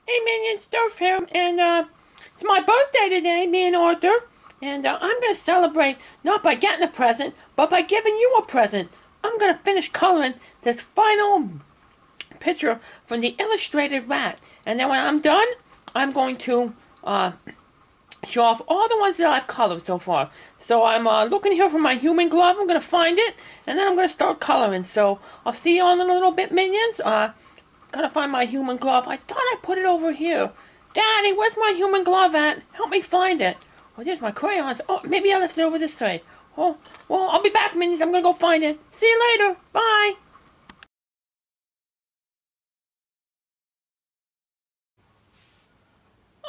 Hey Minions, Durf here, and it's my birthday today, me and Arthur, and I'm gonna celebrate not by getting a present, but by giving you a present. I'm gonna finish coloring this final picture from the illustrated rat, and then when I'm done, I'm going to show off all the ones that I've colored so far. So I'm looking here for my human glove. I'm gonna find it, and then I'm gonna start coloring. So I'll see you all in a little bit, Minions. Gotta find my human glove. I thought I put it over here. Daddy, where's my human glove at? Help me find it. Oh, there's my crayons. Oh, maybe I left it over this side. Oh, well, I'll be back, Minions. I'm gonna go find it. See you later. Bye.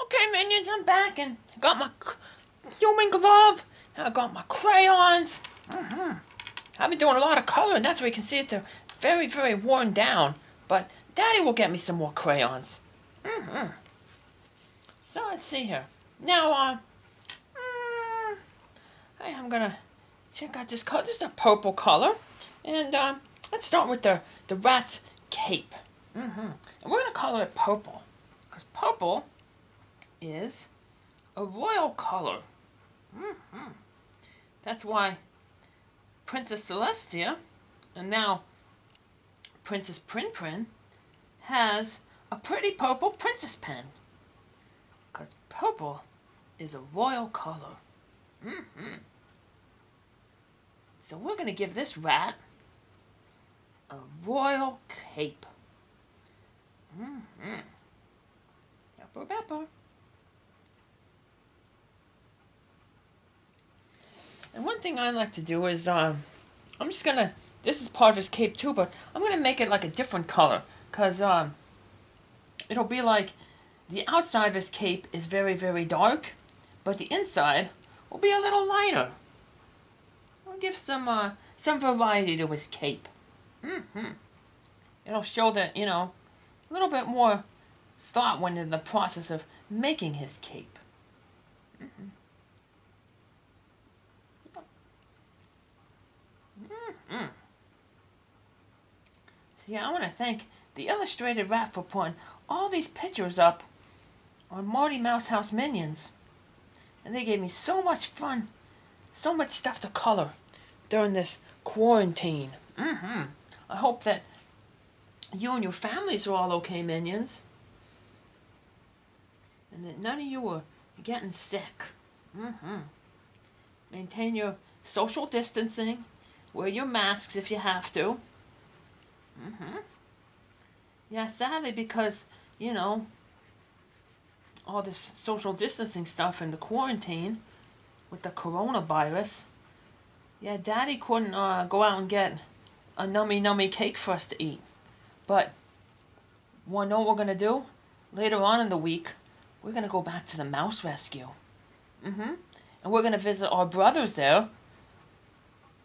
Okay, Minions, I'm back and I got my human glove. And I got my crayons. I've been doing a lot of coloring. That's why you can see it. They're very, very worn down. But Daddy will get me some more crayons. So let's see here. Now, I'm gonna check out this color. This is a purple color, and let's start with the rat's cape. And we're gonna color it purple, because purple is a royal color. That's why Princess Celestia, and now Princess Prin Prin, has a pretty purple princess pen, because purple is a royal color. So we're going to give this rat a royal cape. Pepper, pepper. And one thing I like to do is, I'm just going to, this is part of his cape too, but I'm going to make it like a different color. Because it'll be like the outside of his cape is very, very dark, but the inside will be a little lighter. I'll give some variety to his cape. It'll show that, a little bit more thought went into the process of making his cape. So yeah, I want to thank the Illustrated Rat for putting all these pictures up on Marty Mouse House Minions. And they gave me so much fun, so much stuff to color during this quarantine. I hope that you and your families are all okay, Minions. And that none of you are getting sick. Maintain your social distancing. Wear your masks if you have to. Yeah, sadly, because, all this social distancing stuff and the quarantine with the coronavirus. Yeah, Daddy couldn't go out and get a nummy cake for us to eat. But, wanna know what we're gonna do? Later on in the week, we're gonna go back to the mouse rescue. And we're gonna visit our brothers there,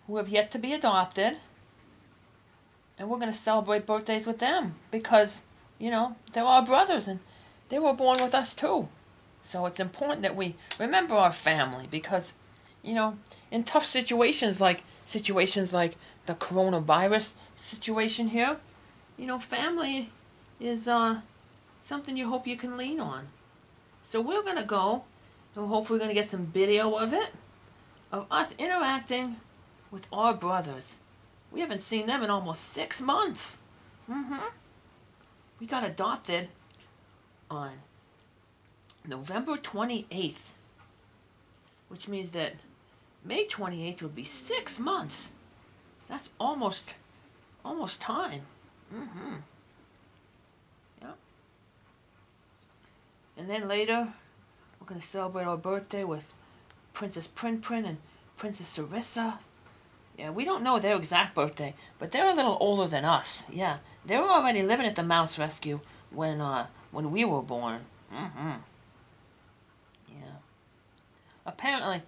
who have yet to be adopted. And we're gonna celebrate birthdays with them, because, they're our brothers, and they were born with us too. So it's important that we remember our family, because, in tough situations like the coronavirus situation here, family is something you hope you can lean on. So we're going to go, and hopefully we're going to get some video of it, of us interacting with our brothers. We haven't seen them in almost 6 months. We got adopted on November 28th, which means that May 28th would be 6 months. That's almost time. Yep. And then later, we're going to celebrate our birthday with Princess Prin Prin and Princess Sarissa. Yeah, we don't know their exact birthday, but they're a little older than us. Yeah, they were already living at the mouse rescue when we were born. Yeah. Apparently,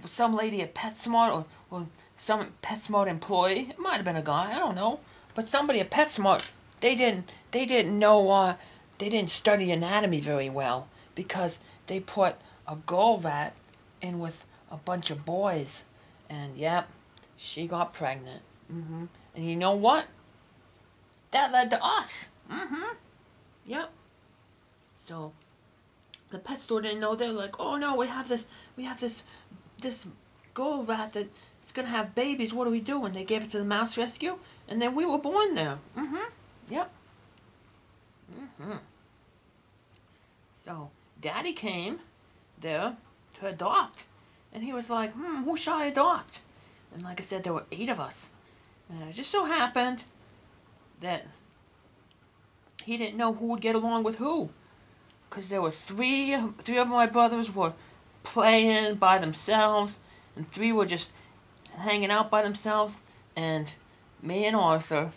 some lady at PetSmart or some PetSmart employee, it might have been a guy, I don't know, but somebody at PetSmart, they didn't know, they didn't study anatomy very well, because they put a girl rat in with a bunch of boys, and yep, she got pregnant. And you know what? That led to us. Yep. So the pet store didn't know. They're like, oh no, this gold rat that's gonna have babies. What do we do? And they gave it to the mouse rescue, and then we were born there. Yep. So Daddy came there to adopt, and he was like, who shall I adopt? And like I said, there were 8 of us. And it just so happened that he didn't know who would get along with who, because there were three of my brothers were playing by themselves, and 3 were just hanging out by themselves, and me and Arthur,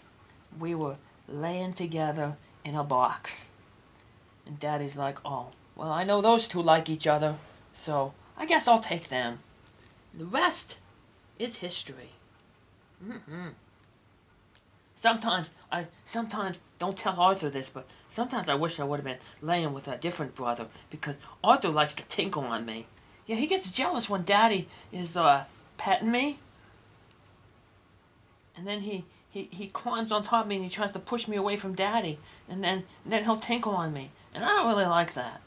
we were laying together in a box. And Daddy's like, oh, well, I know those 2 like each other, so I guess I'll take them. The rest is history. Sometimes, don't tell Arthur this, but sometimes I wish I would have been laying with a different brother, because Arthur likes to tinkle on me. Yeah, he gets jealous when Daddy is petting me, and then he climbs on top of me and he tries to push me away from Daddy, and then he'll tinkle on me, and I don't really like that.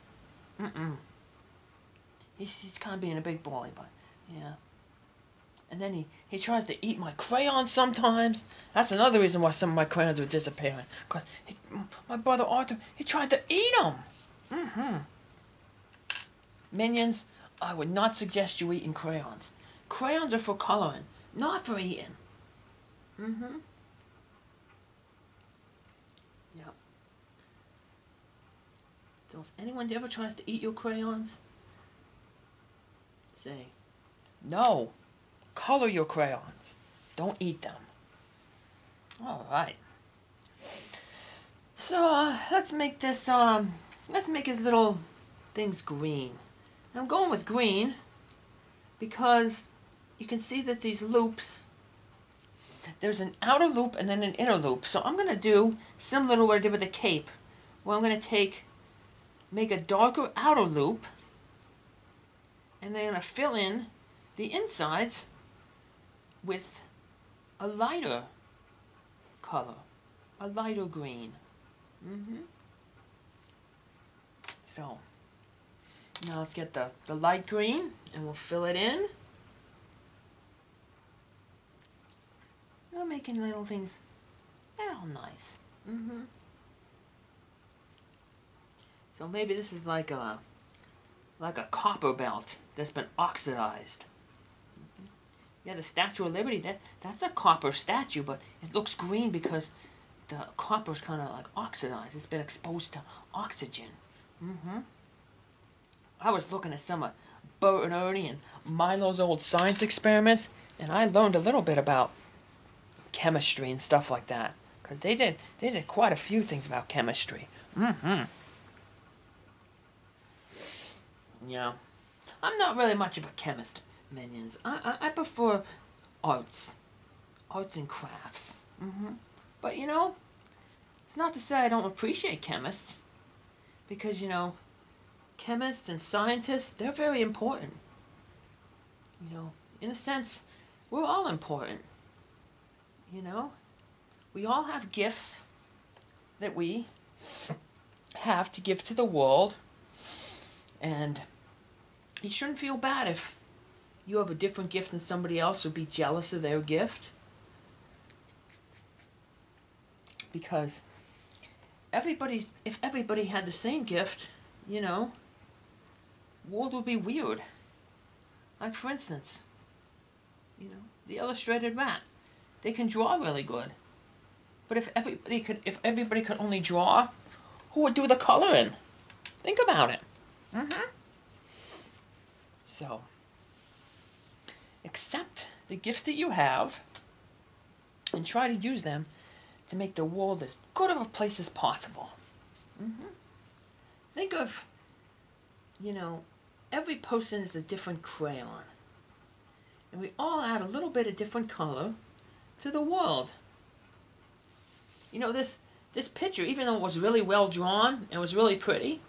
He's kind of being a big bully, but yeah. And then he tries to eat my crayons sometimes. That's another reason why some of my crayons are disappearing. Because my brother Arthur, he tried to eat them. Minions, I would not suggest you eating crayons. Crayons are for coloring, not for eating. Yep. So if anyone ever tries to eat your crayons, say, no. Color your crayons. Don't eat them. Alright. So, let's make this, let's make his little things green. And I'm going with green because you can see that these loops, there's an outer loop and then an inner loop. So I'm going to do similar to what I did with the cape, where I'm going to make a darker outer loop, and then I'm going to fill in the insides with a lighter color, a lighter green. So, now let's get the light green, and we'll fill it in. We're making little things, they're all nice. So maybe this is like a copper belt that's been oxidized. Yeah, the Statue of Liberty, that's a copper statue, but it looks green because the copper's kind of like oxidized. It's been exposed to oxygen. I was looking at some of Bert and Ernie and Milo's old science experiments, and I learned a little bit about chemistry and stuff like that, because they did quite a few things about chemistry. Yeah, I'm not really much of a chemist. Minions. I prefer arts and crafts. But you know, it's not to say I don't appreciate chemists, because you know, chemists and scientists, they're very important. You know, in a sense, we're all important. You know, we all have gifts that we have to give to the world, and you shouldn't feel bad if you have a different gift than somebody else, or be jealous of their gift. Because if everybody had the same gift, you know, world would be weird. Like for instance, you know, the illustrated rat. They can draw really good. But if everybody could only draw, who would do the coloring? Think about it. So, accept the gifts that you have and try to use them to make the world as good of a place as possible. Think of, you know, every person is a different crayon, and we all add a little bit of different color to the world. You know, this picture, even though it was really well drawn and was really pretty,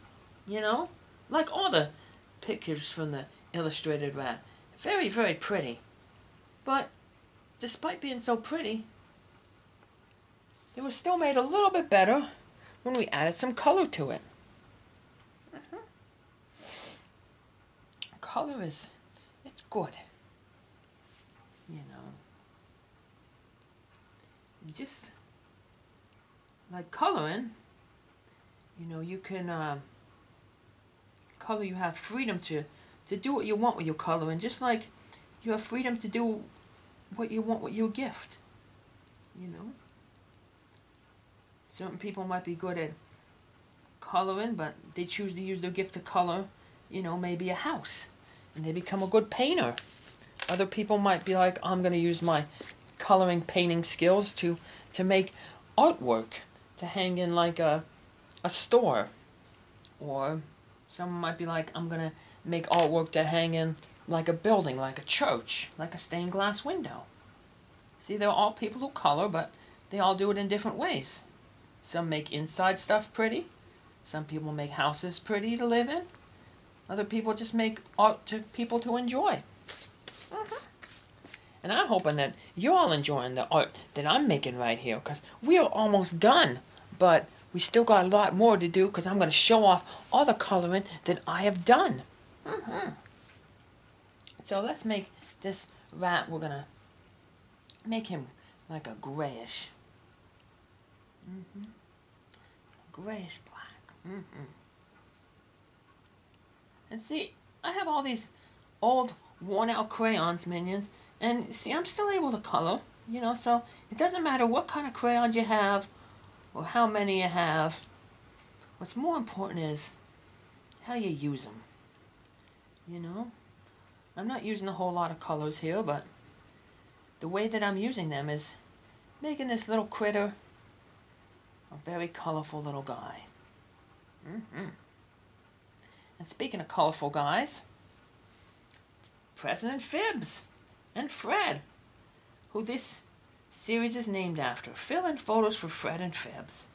you know, like all the pictures from the illustrated rat, very, very pretty. But despite being so pretty, it was still made a little bit better when we added some color to it. color it's good. You know. And just like coloring, you know, you can color, you have freedom to do what you want with your coloring, just like you have freedom to do what you want with your gift. You know, certain people might be good at coloring, but they choose to use their gift to color, you know, maybe a house, and they become a good painter. Other people might be like, I'm going to use my coloring painting skills to make artwork to hang in like a store. Or someone might be like, I'm going to make artwork to hang in like a building, like a church, like a stained glass window. See, they're all people who color, but they all do it in different ways. Some make inside stuff pretty. Some people make houses pretty to live in. Other people just make art to people to enjoy. And I'm hoping that you're all enjoying the art that I'm making right here, because we are almost done. But we still got a lot more to do, because I'm going to show off all the coloring that I have done. So let's make this rat, we're going to make him like a grayish. Grayish black. And see, I have all these old worn out crayons, minions, and see, I'm still able to color, you know, so it doesn't matter what kind of crayons you have or how many you have. What's more important is how you use them. You know, I'm not using a whole lot of colors here, but the way that I'm using them is making this little critter a very colorful little guy. And speaking of colorful guys, President Fibbs and Fred, who this series is named after. Fill in photos for Fred and Fibbs.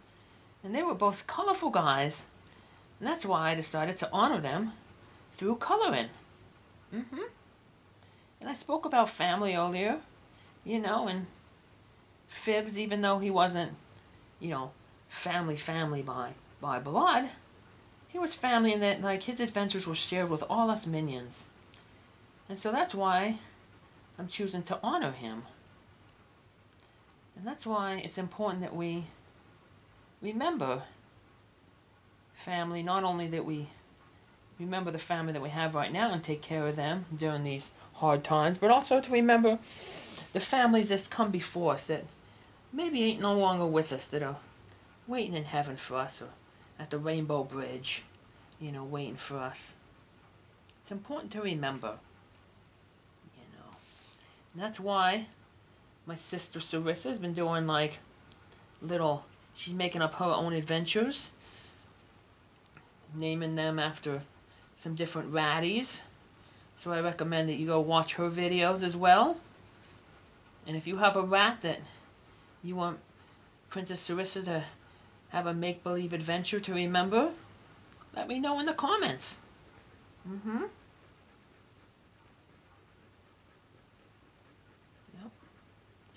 And they were both colorful guys, and that's why I decided to honor them through coloring. And I spoke about family earlier, you know, and Fibbs, even though he wasn't, you know, family by blood, he was family in that, like, his adventures were shared with all us minions. And so that's why I'm choosing to honor him. And that's why it's important that we remember family, not only that we remember the family that we have right now and take care of them during these hard times, but also to remember the families that's come before us that maybe ain't no longer with us, that are waiting in heaven for us, or at the Rainbow Bridge, you know, waiting for us. It's important to remember, you know. And that's why my sister Sarissa has been doing like little, she's making up her own adventures, naming them after some different ratties. So I recommend that you go watch her videos as well. And if you have a rat that you want Princess Sarissa to have a make-believe adventure to remember, let me know in the comments. Yep.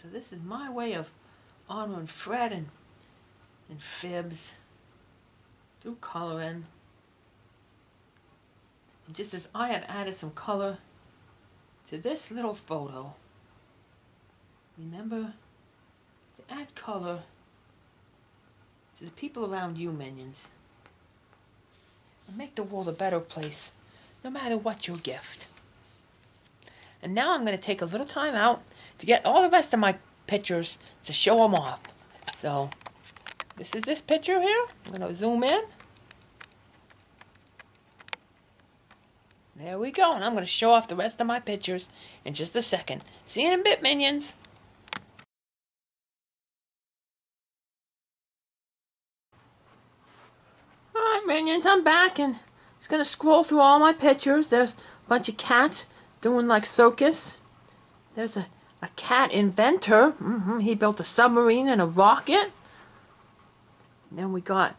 So this is my way of honoring Fred and Fibbs through coloring. And just as I have added some color to this little photo, remember to add color to the people around you, minions, and make the world a better place, no matter what your gift. And now I'm going to take a little time out to get all the rest of my pictures to show them off. So, this is this picture here. I'm going to zoom in. There we go, and I'm going to show off the rest of my pictures in just a second. See you in a bit, minions. Alright, minions, I'm back, and just going to scroll through all my pictures. There's a bunch of cats doing like circus. There's a cat inventor. He built a submarine and a rocket. And then we got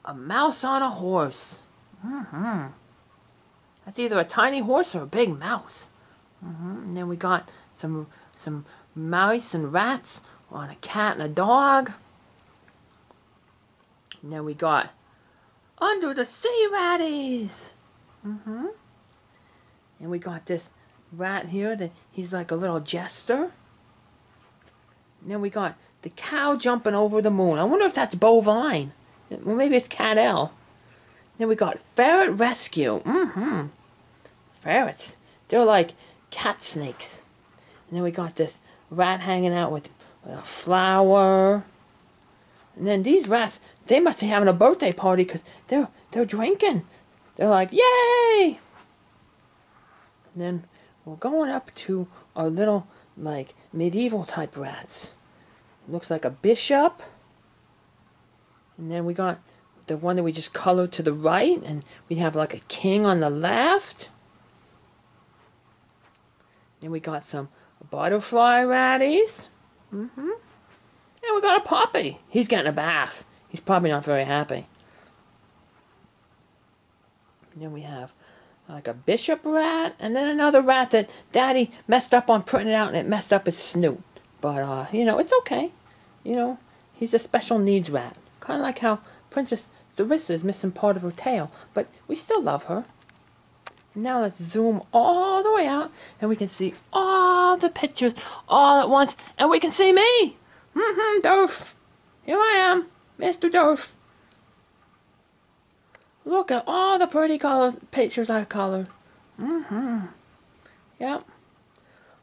a mouse on a horse. That's either a tiny horse or a big mouse. And then we got some mice and rats on a cat and a dog. And then we got under the sea ratties. And we got this rat here that he's like a little jester. And then we got the cow jumping over the moon. I wonder if that's bovine. Well, maybe it's cat-L. Then we got ferret rescue. Ferrets. They're like cat snakes. And then we got this rat hanging out with a flower. And then these rats, they must be having a birthday party because they're drinking. They're like, yay! And then we're going up to our little, like, medieval type rats. Looks like a bishop. And then we got the one that we just colored to the right. And we have like a king on the left. Then we got some butterfly ratties. And we got a puppy. He's getting a bath. He's probably not very happy. And then we have like a bishop rat. And then another rat that Daddy messed up on printing it out and it messed up his snoot. But, you know, it's okay. You know, he's a special needs rat. Kind of like how Princess Sarissa is missing part of her tail. But we still love her. And now let's zoom all the way out. And we can see all the pictures all at once. And we can see me. Durf. Here I am. Mr. Durf. Look at all the pretty pictures I colored. Yep.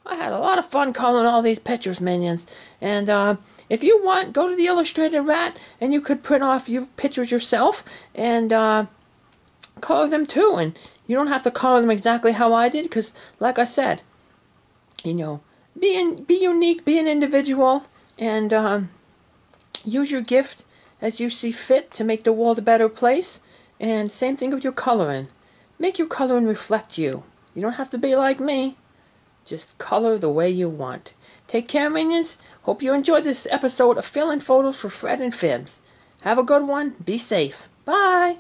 I had a lot of fun coloring all these pictures, minions. And if you want, go to the Illustrated Rat and you could print off your pictures yourself and color them too. And you don't have to color them exactly how I did because, like I said, you know, be unique, be an individual, and use your gift as you see fit to make the world a better place. And same thing with your coloring. Make your coloring reflect you. You don't have to be like me. Just color the way you want. Take care, minions. Hope you enjoyed this episode of Fill-In Photos for Fred and Fibbs. Have a good one. Be safe. Bye.